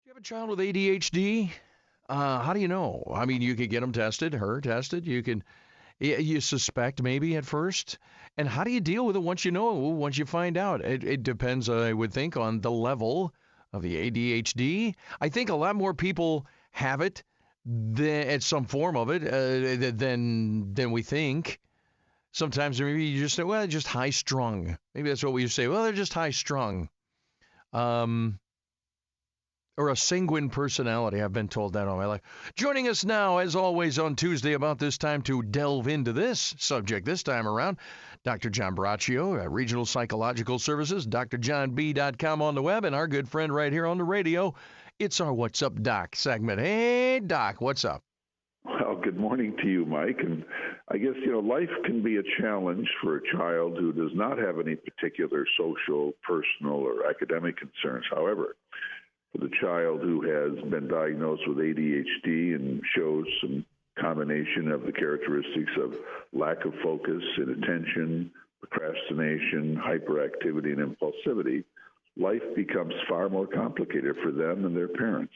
You have a child with ADHD? How do you know? I mean, you could get them tested, her tested. You suspect maybe at first. And how do you deal with it once you know, once you find out? It depends, I would think, on the level of the ADHD. I think a lot more people have it at some form of it than we think. Sometimes maybe you just say, well, they're just high strung. Maybe that's what we say. Well, they're just high strung. Or a sanguine personality. I've been told that all my life. Joining us now, as always, on Tuesday about this time to delve into this subject this time around, Dr. John Braccio, Regional Psychological Services, drjohnb.com on the web, and our good friend right here on the radio. It's our What's Up, Doc segment. Hey, Doc, what's up? Well, good morning to you, Mike. And I guess, life can be a challenge for a child who does not have any particular social, personal, or academic concerns. However, for the child who has been diagnosed with ADHD and shows some combination of the characteristics of lack of focus, inattention, procrastination, hyperactivity, and impulsivity, life becomes far more complicated for them and their parents.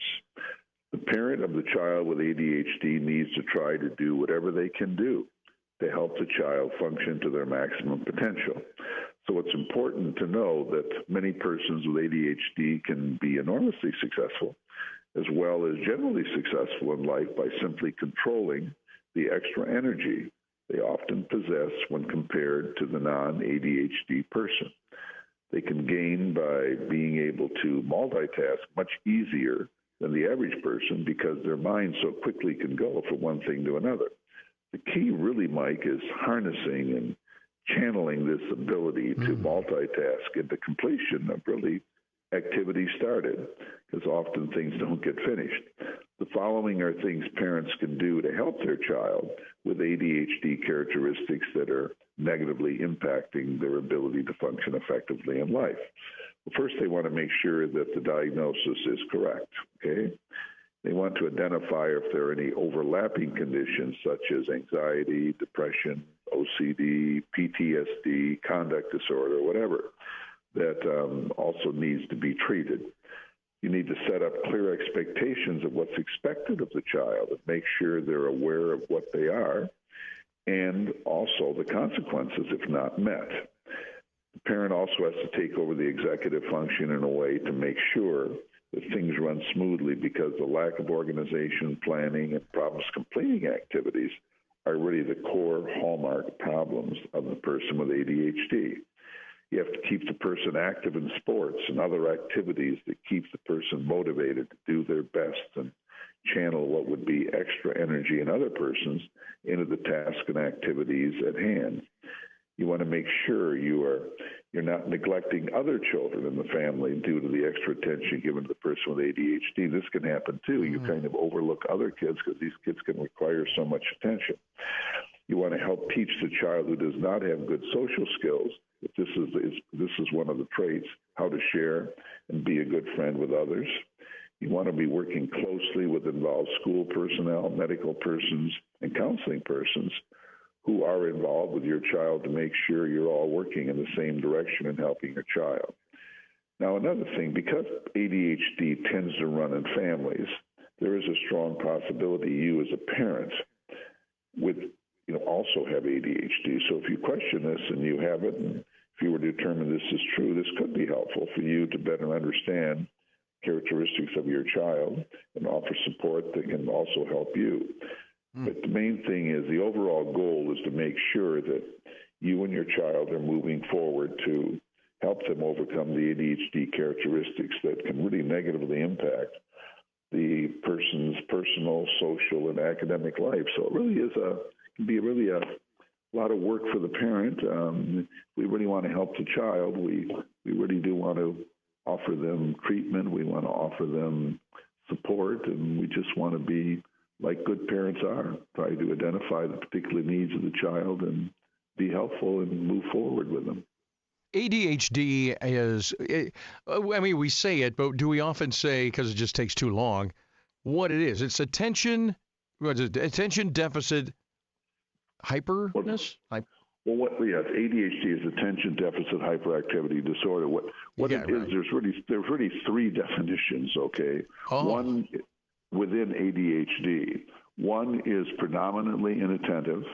The parent of the child with ADHD needs to try to do whatever they can do to help the child function to their maximum potential. So it's important to know that many persons with ADHD can be enormously successful, as well as generally successful in life by simply controlling the extra energy they often possess when compared to the non-ADHD person. They can gain by being able to multitask much easier than the average person because their mind so quickly can go from one thing to another. The key really, Mike, is harnessing and channeling this ability to multitask into completion of really activities started, because often things don't get finished. The following are things parents can do to help their child with ADHD characteristics that are negatively impacting their ability to function effectively in life. Well, first, they want to make sure that the diagnosis is correct, okay? They want to identify if there are any overlapping conditions such as anxiety, depression, OCD, PTSD, conduct disorder, whatever, that also needs to be treated. You need to set up clear expectations of what's expected of the child and make sure they're aware of what they are and also the consequences if not met. The parent also has to take over the executive function in a way to make sure that things run smoothly, because the lack of organization, planning, and problems completing activities are really the core hallmark problems of the person with ADHD. You have to keep the person active in sports and other activities that keep the person motivated to do their best and channel what would be extra energy in other persons into the task and activities at hand. You want to make sure you're not neglecting other children in the family due to the extra attention given to the person with ADHD. This can happen too. You kind of overlook other kids because these kids can require so much attention. You want to help teach the child who does not have good social skills, if this is one of the traits, how to share and be a good friend with others. You want to be working closely with involved school personnel, medical persons, and counseling persons who are involved with your child to make sure you're all working in the same direction and helping your child. Now, another thing, because ADHD tends to run in families, there is a strong possibility you as a parent would also have ADHD. So if you question this and you have it, and if you were to determine this is true, this could be helpful for you to better understand characteristics of your child and offer support that can also help you. But the main thing is the overall goal is to make sure that you and your child are moving forward to help them overcome the ADHD characteristics that can really negatively impact the person's personal, social, and academic life. So it really can be really a lot of work for the parent. We really want to help the child. We really do want to offer them treatment. We want to offer them support, and we just want to be like good parents are, try to identify the particular needs of the child and be helpful and move forward with them. ADHD is, we say it, but do we often say, because it just takes too long, what it is? It's attention deficit hyperness? Well, yes, ADHD is attention deficit hyperactivity disorder. What Yeah, it is, right. there's really three definitions. Okay, Oh, one within ADHD. One is predominantly inattentive.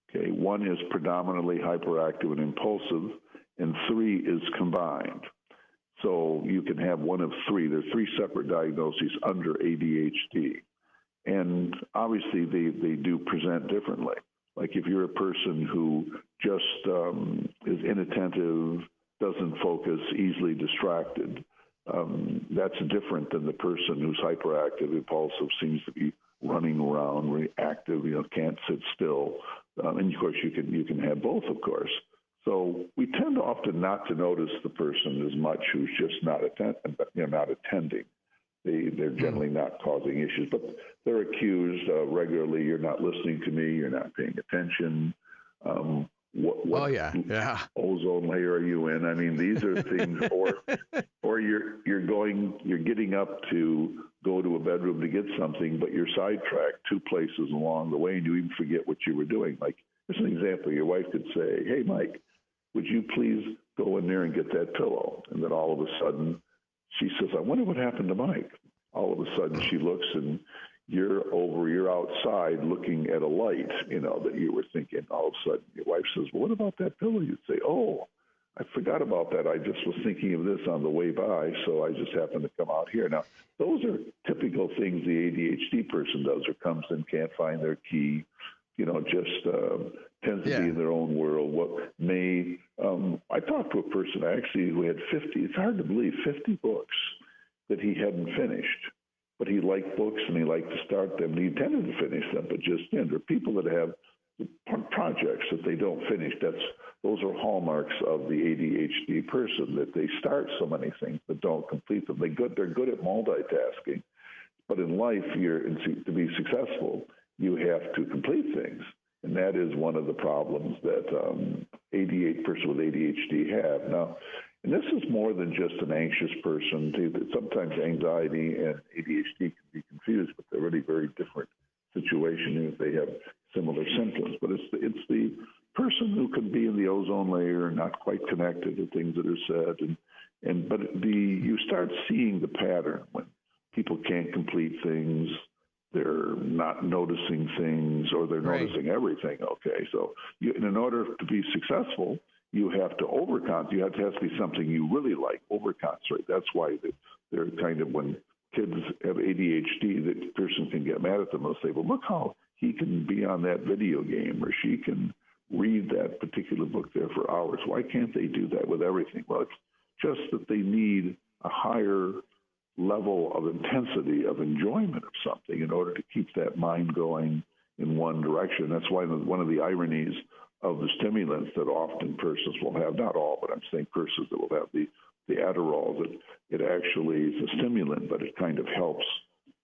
Okay, one is predominantly hyperactive and impulsive, and three is combined. So you can have one of three. There's three separate diagnoses under ADHD. And obviously, they do present differently. Like if you're a person who just is inattentive, doesn't focus, easily distracted, that's different than the person who's hyperactive, impulsive, seems to be running around, very active, can't sit still. And of course, you can have both, of course. So we tend to often not to notice the person as much who's just not attending. They're generally not causing issues, but they're accused regularly. You're not listening to me. You're not paying attention. What oh yeah, yeah. ozone layer are you in? I mean, these are things, or you're getting up to go to a bedroom to get something, but you're sidetracked two places along the way, and you even forget what you were doing. Like, here's an example. Your wife could say, "Hey, Mike, would you please go in there and get that pillow?" And then all of a sudden, she says, "I wonder what happened to Mike." All of a sudden, she looks, and you're outside looking at a light, that you were thinking. All of a sudden, your wife says, "Well, what about that pillow?" You'd say, "Oh, I forgot about that. I just was thinking of this on the way by, so I just happened to come out here." Now, those are typical things the ADHD person does, or comes in, can't find their key, just tends to be in their own world. I talked to a person actually who had 50, it's hard to believe, 50 books that he hadn't finished. But he liked books and he liked to start them. And he intended to finish them, but there are people that have projects that they don't finish. Those are hallmarks of the ADHD person, that they start so many things but don't complete them. They're good at multitasking, but in life, to be successful, you have to complete things, and that is one of the problems that person with ADHD have now. And this is more than just an anxious person. Sometimes anxiety and ADHD can be confused, but they're really very different situations if they have similar symptoms. But it's the person who can be in the ozone layer and not quite connected to things that are said. You start seeing the pattern when people can't complete things, they're not noticing things, or they're noticing everything. Okay, so in order to be successful, you have to overconcentrate. You have to be something you really like, overconcentrate. That's why they're kind of, when kids have ADHD, the person can get mad at them. They'll say, "Well, look how he can be on that video game, or she can read that particular book there for hours. Why can't they do that with everything?" Well, it's just that they need a higher level of intensity of enjoyment of something in order to keep that mind going in one direction. That's why one of the ironies of the stimulants that often persons will have, not all, but I'm saying persons that will have the Adderall, that it actually is a stimulant, but it kind of helps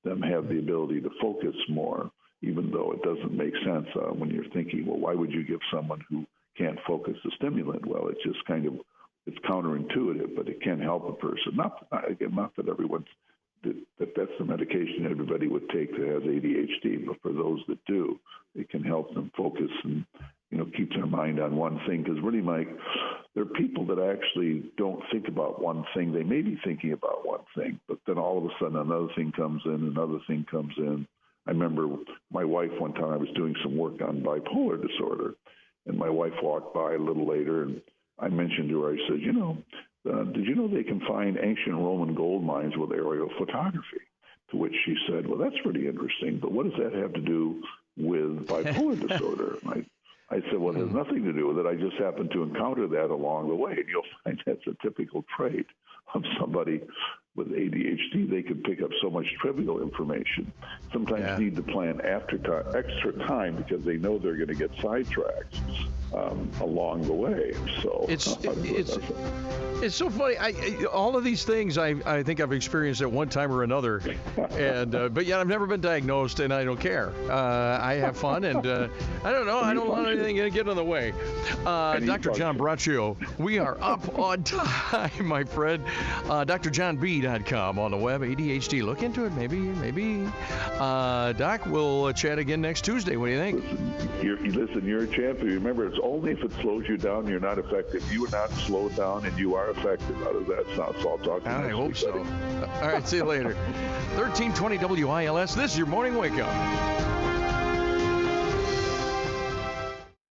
them have the ability to focus more, even though it doesn't make sense when you're thinking, well, why would you give someone who can't focus a stimulant? Well, it's just it's counterintuitive, but it can help a person. Not that everyone's, that's the medication everybody would take that has ADHD, but for those that do, it can help them focus and keep their mind on one thing. Because really, Mike, there are people that actually don't think about one thing. They may be thinking about one thing, but then all of a sudden another thing comes in, another thing comes in. I remember my wife one time, I was doing some work on bipolar disorder, and my wife walked by a little later, and I mentioned to her, I said, did you know they can find ancient Roman gold mines with aerial photography? To which she said, well, that's pretty interesting, but what does that have to do with bipolar disorder? And I said, well, it has nothing to do with it. I just happened to encounter that along the way. And you'll find that's a typical trait of somebody with ADHD. They can pick up so much trivial information. Sometimes need to plan extra time because they know they're going to get sidetracked along the way. So it's so funny. All of these things I think I've experienced at one time or another, and but yet I've never been diagnosed, and I don't care. I have fun, and I don't know. I don't want anything to get in the way. Dr. John Braccio, we are up on time, my friend. Dr. John B. ADHD.com on the web. ADHD. Look into it. Maybe. Doc, we'll chat again next Tuesday. What do you think? Listen, you're a champion. Remember, it's only if it slows you down you're not effective. You are not slowed down and you are effective. How does that sound? So I'll talk to you I next hope week, so. buddy. All right, see you later. 1320 WILS. This is your morning wake up.